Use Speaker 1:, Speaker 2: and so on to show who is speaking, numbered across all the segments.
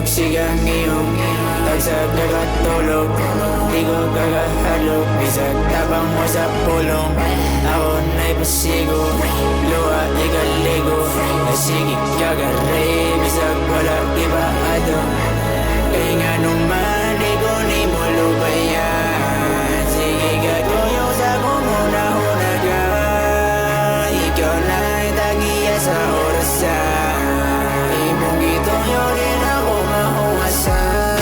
Speaker 1: sigang iyong tagsag nakatulog. Di ko kakahalog, bisag tabang mo sa pulong. Ako na'y pasigo, luha ikaligo. Nasigig kagari, bisag wala iba ato. Kaya nga naman, ikaw ni mo lubayan. Sige gagawin sa kong una-una ka. Ikaw na'y tagiya sa orasan. Imong gitong yun rin ako mahuwasan.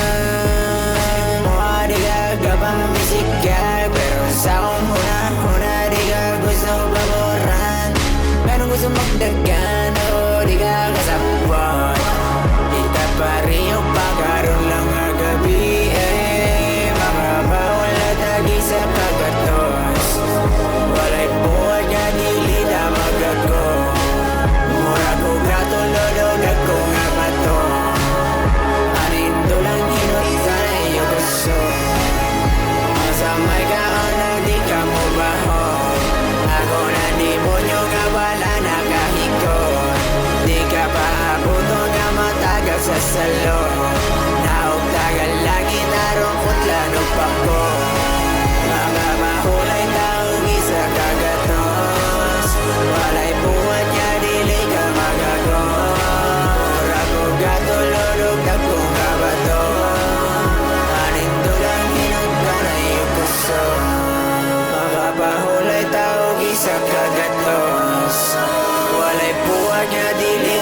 Speaker 1: Mukha di ka gabang misikal, pero sa akong una-una di ka gusto paboran. Meron gusto magdagan, ako di ka kasapot. Kita pa rin yung pagkaroon lang nga gabi eh. Makabawal na tagi sa pagkatos. Walay buwan nga nilita magago. Mura ko katulog ako nga bato. Anindo lang hinot ka na iyong gusto. Masamay ka o na di ka mo baho. Ako na demonyo nga wala nakahikot. Di ka pa abuto nga matagal sa salon. Naog tagal lagi tarong kutlanong pako. Mga mahulay taong isa kagatos. Walay buwan niya dili ka magagor. Ako gatulog na kung kabato. Anindo lang hinag ka na iyong gusto. Mga mahulay taong isa kagatos. Walay buwan niya dili